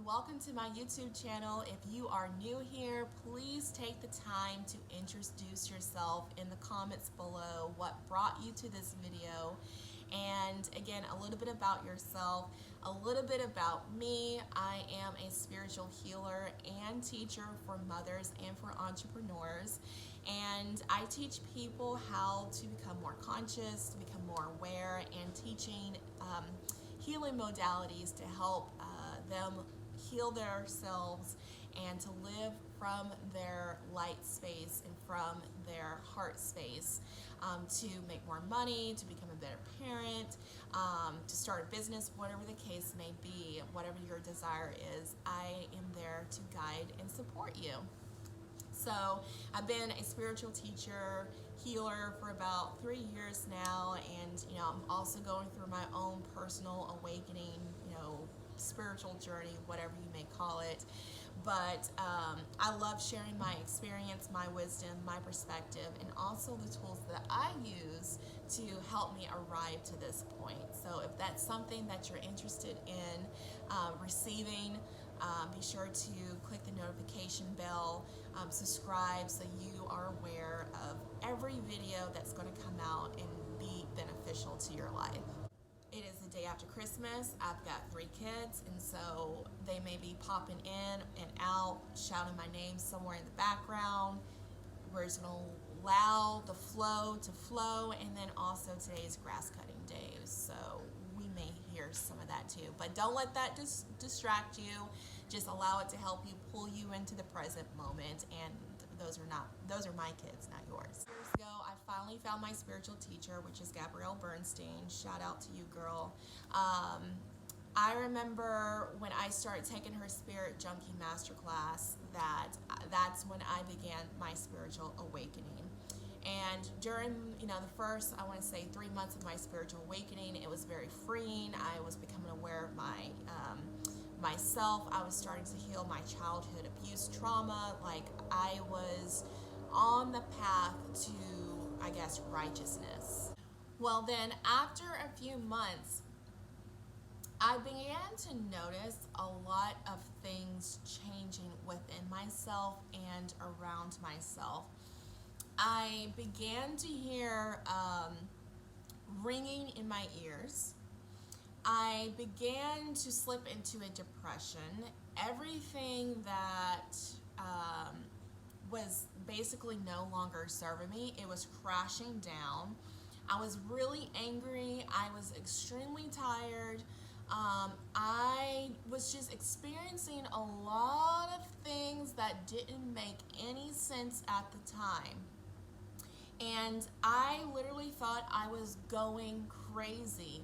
welcome to my YouTube channel. If you are new here, please take the time to introduce yourself in the comments below, what brought you to this video, and again, a little bit about yourself, a little bit about me. I am a spiritual healer and teacher for mothers and for entrepreneurs, and I teach people how to become more conscious, to become more aware, and teaching healing modalities to help them heal themselves and to live from their light space and from their heart space, to make more money, to become a better parent, to start a business, whatever the case may be, whatever your desire is. I am there to guide and support you. So I've been a spiritual teacher, healer for about 3 years now, and I'm also going through my own personal awakening, spiritual journey, whatever you may call it. But I love sharing my experience, my wisdom, my perspective, and also the tools that I use to help me arrive to this point. So if that's something that you're interested in receiving, be sure to click the notification bell, subscribe so you are aware of every video that's going to come out and be beneficial to your life. It is the day after Christmas. I've got 3 kids, and so they may be popping in and out, shouting my name somewhere in the background. We're just going to allow the flow to flow, and then also today's grass cutting day, so we may hear some of that too. But don't let that distract you. Just allow it to help you pull you into the present moment, and those are my kids, not yours. Years ago, I finally found my spiritual teacher, which is Gabrielle Bernstein. Shout out to you, girl. I remember when I started taking her Spirit Junkie Masterclass, that's when I began my spiritual awakening. And during, the first, I want to say 3 months of my spiritual awakening, it was very freeing. I was becoming aware of myself. I was starting to heal my childhood abuse trauma. Like, I was on the path to, I guess, righteousness. Well, then after a few months, I began to notice a lot of things changing within myself and around myself. I began to hear ringing in my ears. I began to slip into a depression. Everything that was basically no longer serving me, it was crashing down. I was really angry. I was extremely tired. I was just experiencing a lot of things that didn't make any sense at the time. And I literally thought I was going crazy.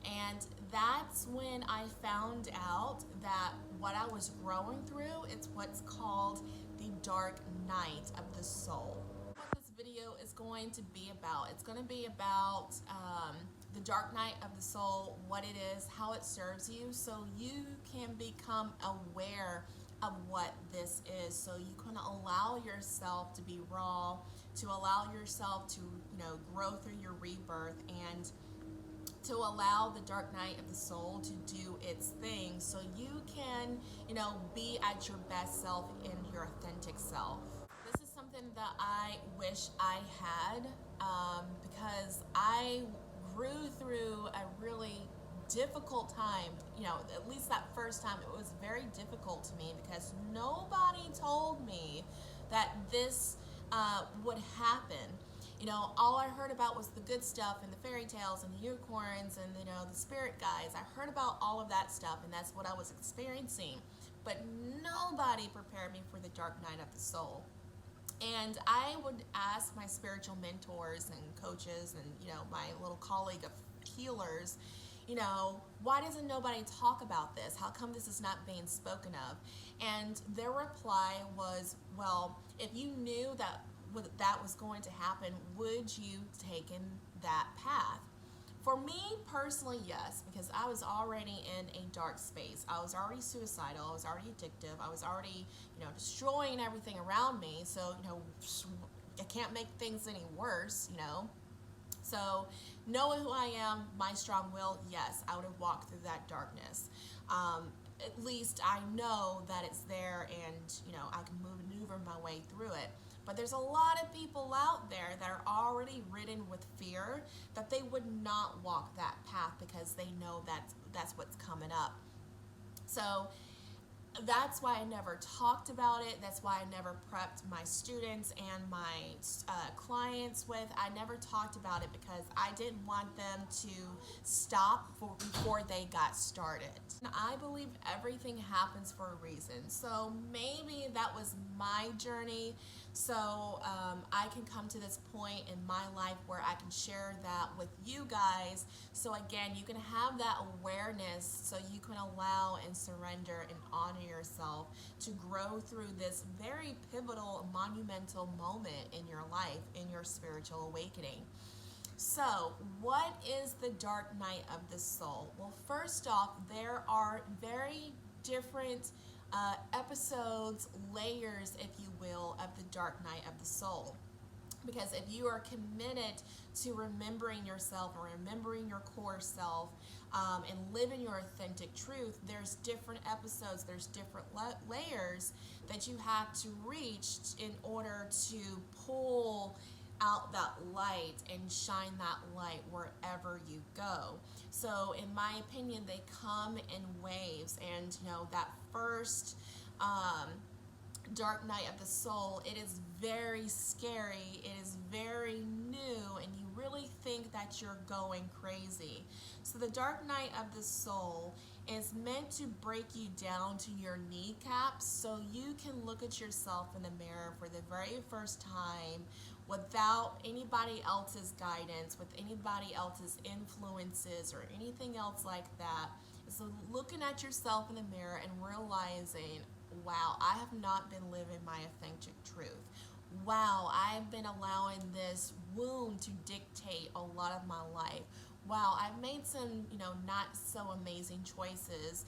And that's when I found out that what I was growing through, it's what's called the dark night of the soul. What this video is going to be about, it's going to be about the dark night of the soul, what it is, how it serves you, so you can become aware of what this is, so you can allow yourself to be raw, to allow yourself to grow through your rebirth, and to allow the dark night of the soul to do its thing, so you can be at your best self in your authentic self. This is something that I wish I had, because I grew through a really difficult time. At least that first time, it was very difficult to me because nobody told me that this would happen. All I heard about was the good stuff and the fairy tales and the unicorns and the spirit guides. I heard about all of that stuff, and that's what I was experiencing. But nobody prepared me for the dark night of the soul. And I would ask my spiritual mentors and coaches and my little colleague of healers, why doesn't nobody talk about this? How come this is not being spoken of? And their reply was, well, if you knew that was going to happen, would you taken that path? For me personally, yes, because I was already in a dark space. I was already suicidal. I was already addictive. I was already, destroying everything around me. So, I can't make things any worse, So, knowing who I am, my strong will, yes, I would have walked through that darkness. at least I know that it's there, and I can maneuver my way through it. But there's a lot of people out there that are already ridden with fear, that they would not walk that path because they know that's what's coming up. So that's why I never talked about it. That's why I never prepped my students and my clients with. I never talked about it because I didn't want them to stop before they got started. I believe everything happens for a reason. So maybe that was my journey. So I can come to this point in my life where I can share that with you guys. So again, you can have that awareness, so you can allow and surrender and honor yourself to grow through this very pivotal, monumental moment in your life, in your spiritual awakening. So, what is the dark night of the soul? Well, first off, there are very different episodes, layers, if you will, of the dark night of the soul. Because if you are committed to remembering yourself or remembering your core self, and living your authentic truth, there's different episodes, there's different layers that you have to reach in order to pull out that light and shine that light wherever you go. So in my opinion, they come in waves, and that first dark night of the soul, it is very scary, it is very new, and you really think that you're going crazy. So the dark night of the soul is meant to break you down to your kneecaps, so you can look at yourself in the mirror for the very first time without anybody else's guidance, with anybody else's influences or anything else like that. So looking at yourself in the mirror and realizing, wow, I have not been living my authentic truth. Wow, I've been allowing this wound to dictate a lot of my life. Wow, I've made some, not so amazing choices,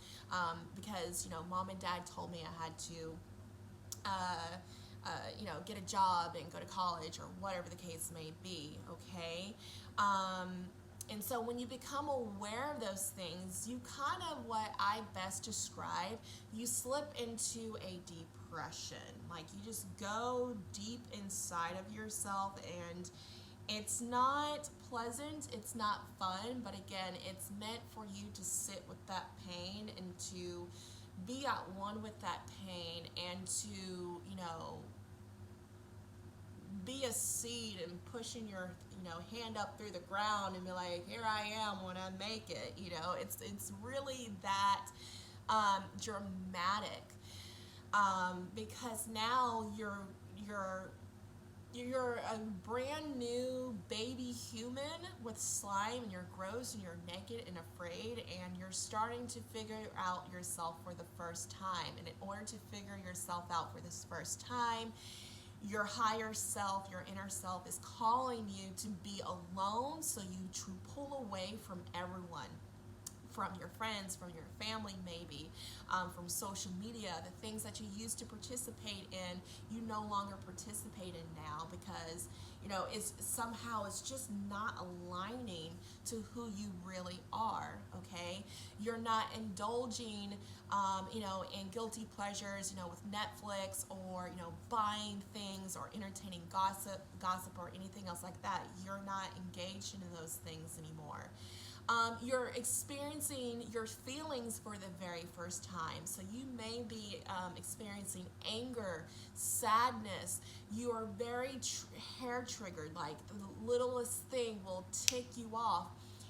because, mom and dad told me I had to, get a job and go to college or whatever the case may be, okay? And so when you become aware of those things, you kind of, what I best describe, you slip into a depression. Like, you just go deep inside of yourself, and it's not pleasant, it's not fun, but again, it's meant for you to sit with that pain and to be at one with that pain, and to, be a seed and pushing your hand up through the ground and be like, here I am when I make it. It's really that dramatic, because now you're a brand new baby human with slime, and you're gross and you're naked and afraid, and you're starting to figure out yourself for the first time. And in order to figure yourself out for this first time, your higher self, your inner self is calling you to be alone, so you pull away from everyone, from your friends, from your family maybe, from social media. The things that you used to participate in, you no longer participate in now, because it's just not aligning to who you really are, okay? You're not indulging in guilty pleasures, with Netflix, or buying things or entertaining gossip or anything else like that. You're not engaged in those things anymore. You're experiencing your feelings for the very first time. So you may be experiencing anger, sadness. You are very hair triggered, like the littlest thing will tick you off.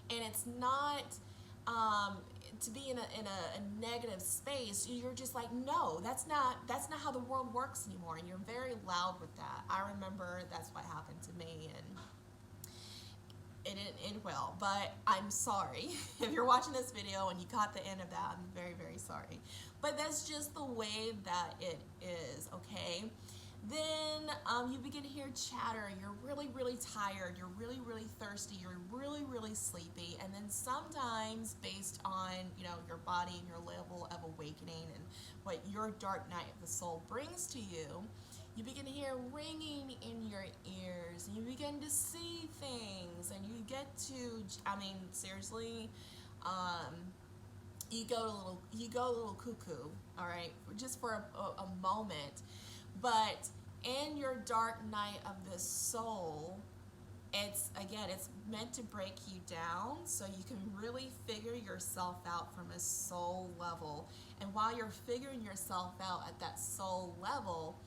And it's not to be in a negative space. You're just like, no, that's not how the world works anymore. And you're very loud with that. I remember that's what happened to me, and it didn't end well, but I'm sorry. If you're watching this video and you caught the end of that, I'm very, very sorry. But that's just the way that it is, okay? Then you begin to hear chatter. You're really, really tired. You're really, really thirsty. You're really, really sleepy. And then sometimes, based on your body and your level of awakening and what your dark night of the soul brings to you, you begin to hear ringing in your ears, and you begin to see things, and you get to, seriously, you go a little cuckoo, all right, just for a moment. But in your dark night of the soul, it's meant to break you down so you can really figure yourself out from a soul level. And while you're figuring yourself out at that soul level,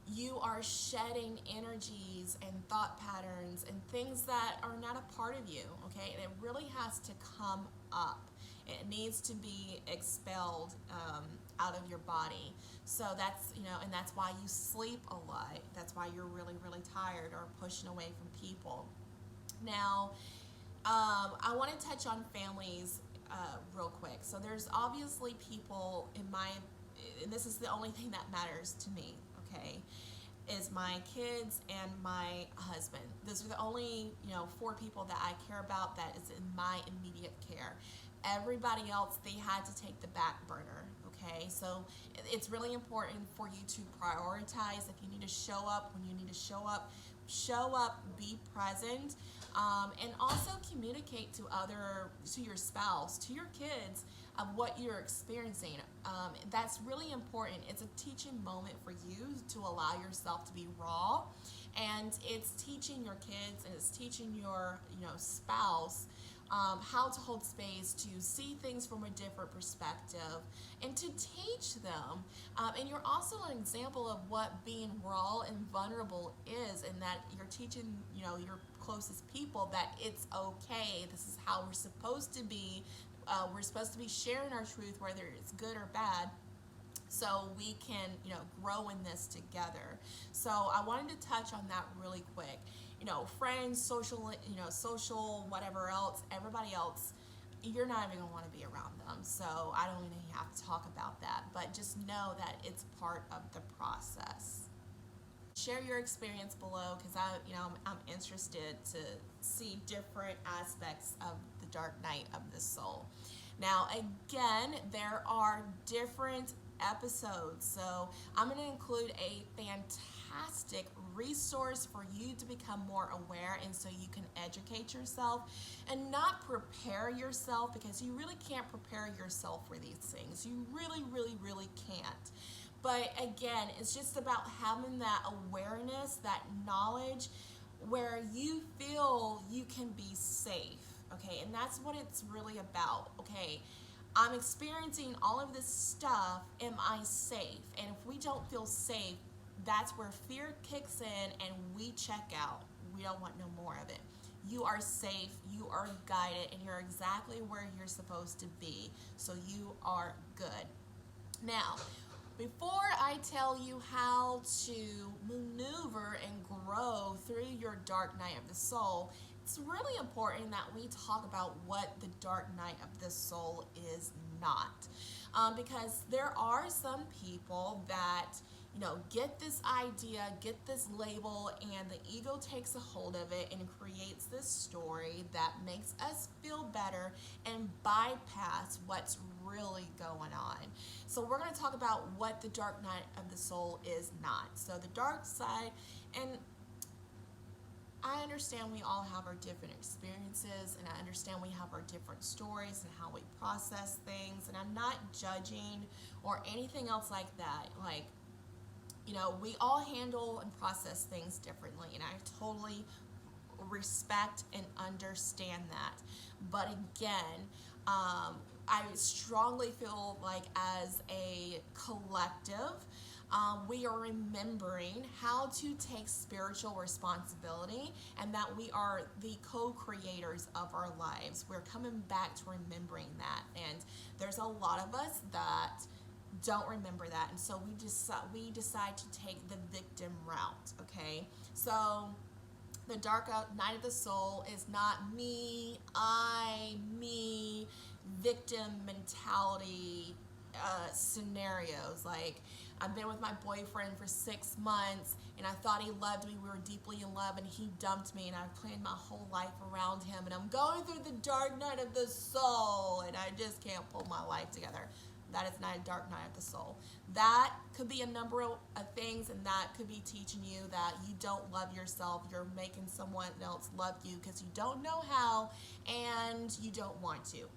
you are shedding energies and thought patterns and things that are not a part of you, okay? And it really has to come up. It needs to be expelled out of your body. So that's, and that's why you sleep a lot. That's why you're really, really tired or pushing away from people. Now, I want to touch on families real quick. So there's obviously people and this is the only thing that matters to me, okay, is my kids and my husband. Those are the only, 4 people that I care about that is in my immediate care. Everybody else, they had to take the back burner, okay? So it's really important for you to prioritize. If you need to show up when you need to show up, be present, and also communicate to your spouse, to your kids, of what you're experiencing. That's really important. It's a teaching moment for you to allow yourself to be raw, and it's teaching your kids and it's teaching your spouse how to hold space, to see things from a different perspective, and to teach them. And you're also an example of what being raw and vulnerable is, and that you're teaching, your closest people that it's okay. This is how we're supposed to be. We're supposed to be sharing our truth, whether it's good or bad, so we can, grow in this together. So I wanted to touch on that really quick. Friends, social, whatever else, everybody else, you're not even gonna want to be around them. So I don't even have to talk about that, but just know that it's part of the process. Share your experience below, because I'm interested to see different aspects of the dark night of the soul. Now, again, there are different episodes, so I'm going to include a fantastic resource for you to become more aware, and so you can educate yourself and not prepare yourself, because you really can't prepare yourself for these things. You really, really, really can't. But again, it's just about having that awareness, that knowledge, where you feel you can be safe, okay? And that's what it's really about, okay? I'm experiencing all of this stuff. Am I safe? And if we don't feel safe, that's where fear kicks in and we check out. We don't want no more of it. You are safe, you are guided, and you're exactly where you're supposed to be. So you are good. Now, before I tell you how to maneuver and grow through your dark night of the soul, it's really important that we talk about what the dark night of the soul is not. Because there are some people that, get this idea, get this label, and the ego takes a hold of it and creates this story that makes us feel better and bypass what's really going on. So we're going to talk about what the dark night of the soul is not. So the dark side, and I understand we all have our different experiences, and I understand we have our different stories and how we process things, and I'm not judging or anything else like that. Like, we all handle and process things differently, and I totally respect and understand that. But again, I strongly feel like as a collective, we are remembering how to take spiritual responsibility, and that we are the co-creators of our lives. We're coming back to remembering that, and there's a lot of us that don't remember that, and so we decide to take the victim route, okay? So the dark night of the soul is not me, victim mentality scenarios. Like, I've been with my boyfriend for 6 months, and I thought he loved me. We were deeply in love, and he dumped me, and I've planned my whole life around him, and I'm going through the dark night of the soul, and I just can't pull my life together. That is not a dark night of the soul. That could be a number of things, and that could be teaching you that you don't love yourself. You're making someone else love you because you don't know how and you don't want to.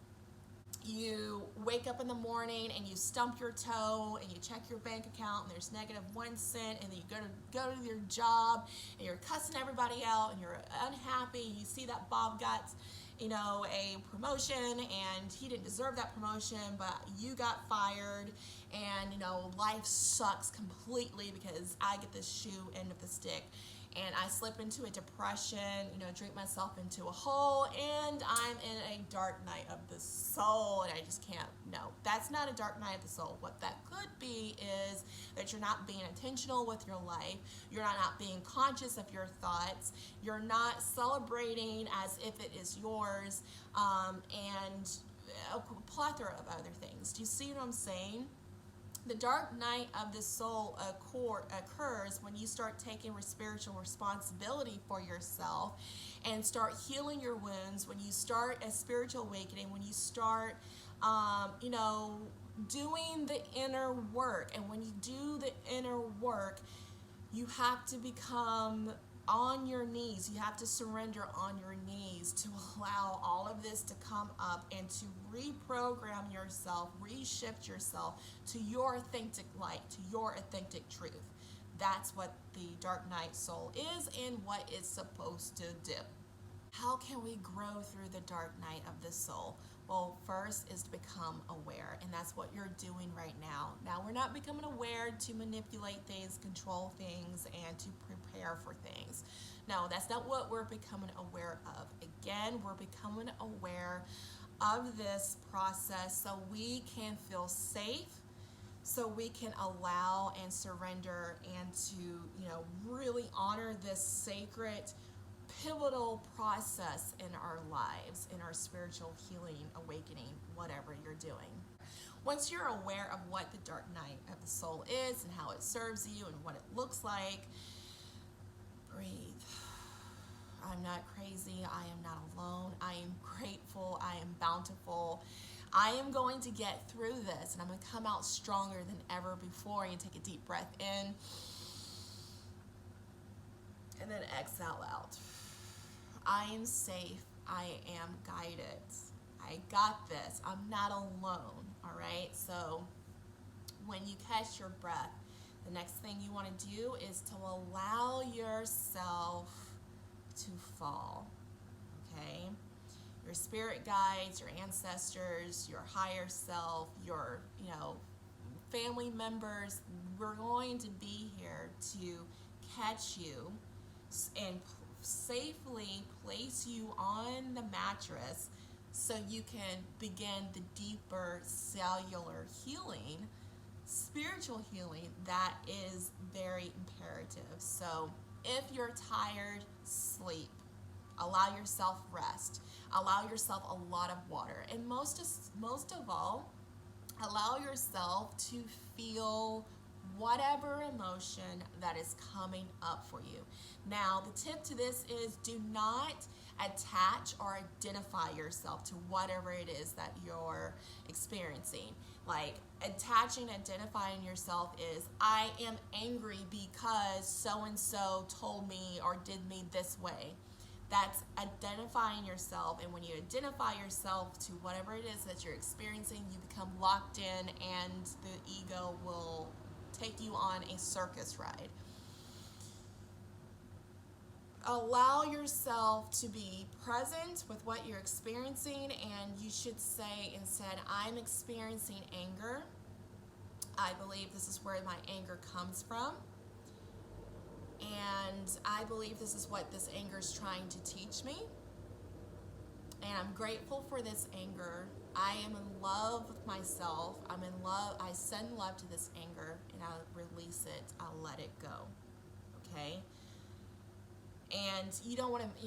You wake up in the morning and you stump your toe and you check your bank account and there's -1 cent, and then you go to your job and you're cussing everybody out and you're unhappy. You see that Bob got, a promotion and he didn't deserve that promotion, but you got fired, and life sucks completely because I get the shoe end of the stick. And I slip into a depression, drink myself into a hole, and I'm in a dark night of the soul, and I just can't. No, that's not a dark night of the soul. What that could be is that you're not being intentional with your life, you're not being conscious of your thoughts, you're not celebrating as if it is yours, and a plethora of other things. Do you see what I'm saying? The dark night of the soul occurs when you start taking spiritual responsibility for yourself and start healing your wounds, when you start a spiritual awakening, when you start, doing the inner work. And when you do the inner work, you have to become on your knees. You have to surrender on your knees to allow all of this to come up and to reprogram yourself, reshift yourself to your authentic light, to your authentic truth. That's what the dark night soul is and what it's supposed to do. How can we grow through the dark night of the soul? Well, first is to become aware, and that's what you're doing right now. Now, we're not becoming aware to manipulate things, control things, and to prepare for things. No, that's not what we're becoming aware of. Again, we're becoming aware of this process so we can feel safe, so we can allow and surrender and to, really honor this sacred pivotal process in our lives, in our spiritual healing, awakening, whatever you're doing. Once you're aware of what the dark night of the soul is and how it serves you and what it looks like, breathe. I'm not crazy. I am not alone. I am grateful. I am bountiful. I am going to get through this, and I'm going to come out stronger than ever before. You take a deep breath in and then exhale out. I am safe. I am guided. I got this. I'm not alone. All right. So when you catch your breath, the next thing you want to do is to allow yourself to fall. Okay. Your spirit guides, your ancestors, your higher self, your, family members, we're going to be here to catch you and safely place you on the mattress so you can begin the deeper cellular healing, spiritual healing that is very imperative. So if you're tired, sleep. Allow yourself rest. Allow yourself a lot of water. And most of all, allow yourself to feel whatever emotion that is coming up for you. Now, the tip to this is do not attach or identify yourself to whatever it is that you're experiencing. Like attaching, identifying yourself is, I am angry because so-and-so told me or did me this way. That's identifying yourself, and when you identify yourself to whatever it is that you're experiencing, you become locked in and the ego will take you on a circus ride. Allow yourself to be present with what you're experiencing, and you should say instead, I'm experiencing anger. I believe this is where my anger comes from. And I believe this is what this anger is trying to teach me. And I'm grateful for this anger. I am in love with myself. I'm in love. I send love to this anger and I release it. I let it go. Okay? And you don't want to,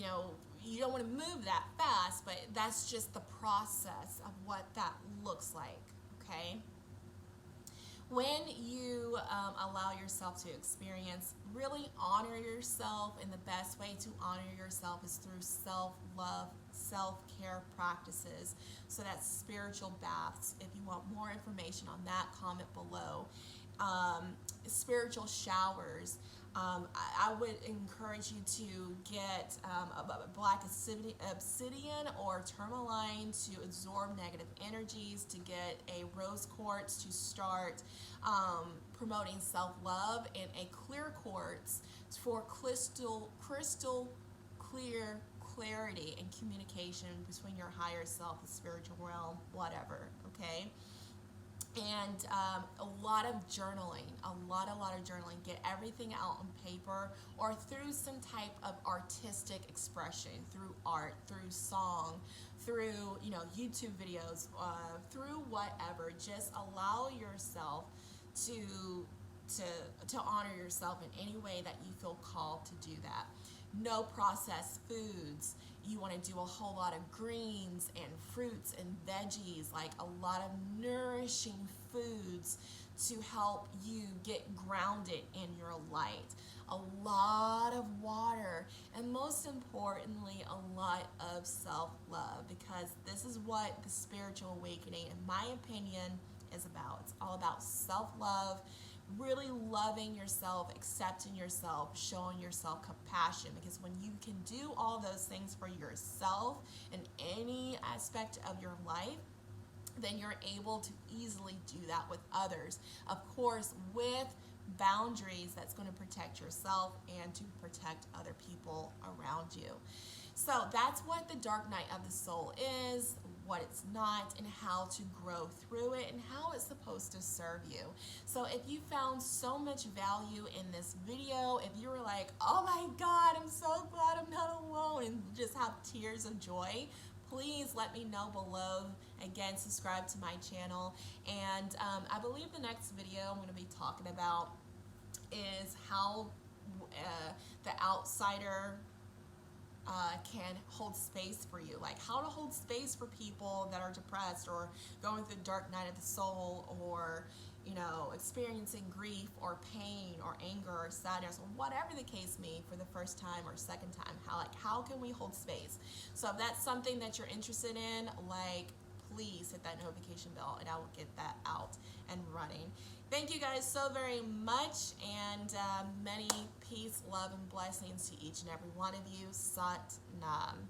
you don't want to move that fast, but that's just the process of what that looks like. Okay? When you allow yourself to experience, really honor yourself, and the best way to honor yourself is through self-love, self-care practices. So that's spiritual baths. If you want more information on that, comment below. spiritual showers. I would encourage you to get a black obsidian or tourmaline to absorb negative energies, to get a rose quartz to start promoting self-love, and a clear quartz for crystal clear clarity and communication between your higher self, the spiritual realm, whatever, okay? And a lot of journaling, a lot of journaling. Get everything out on paper or through some type of artistic expression, through art, through song, through, you know, YouTube videos, through whatever. Just allow yourself to honor yourself in any way that you feel called to do that. No processed foods. You want to do a whole lot of greens and fruits and veggies, like a lot of nourishing foods to help you get grounded in your light. A lot of water, and most importantly, a lot of self-love, because this is what the spiritual awakening, in my opinion, is about. It's all about self-love, really loving yourself, accepting yourself, showing yourself compassion, because when you can do all those things for yourself in any aspect of your life, then you're able to easily do that with others. Of course, with boundaries that's going to protect yourself and to protect other people around you. So that's what the dark night of the soul is, what it's not, and how to grow through it, and how it's supposed to serve you. So if you found so much value in this video, if you were like, oh my God, I'm so glad I'm not alone, and just have tears of joy, please let me know below. Again, subscribe to my channel. And I believe the next video I'm going to be talking about is how the outsider can hold space for you, like how to hold space for people that are depressed or going through the dark night of the soul, or, you know, experiencing grief or pain or anger or sadness or whatever the case may be for the first time or second time. How can we hold space? So if that's something that you're interested in, like, please hit that notification bell and I will get that out and running. Thank you guys so very much, and many peace, love, and blessings to each and every one of you. Sat Nam.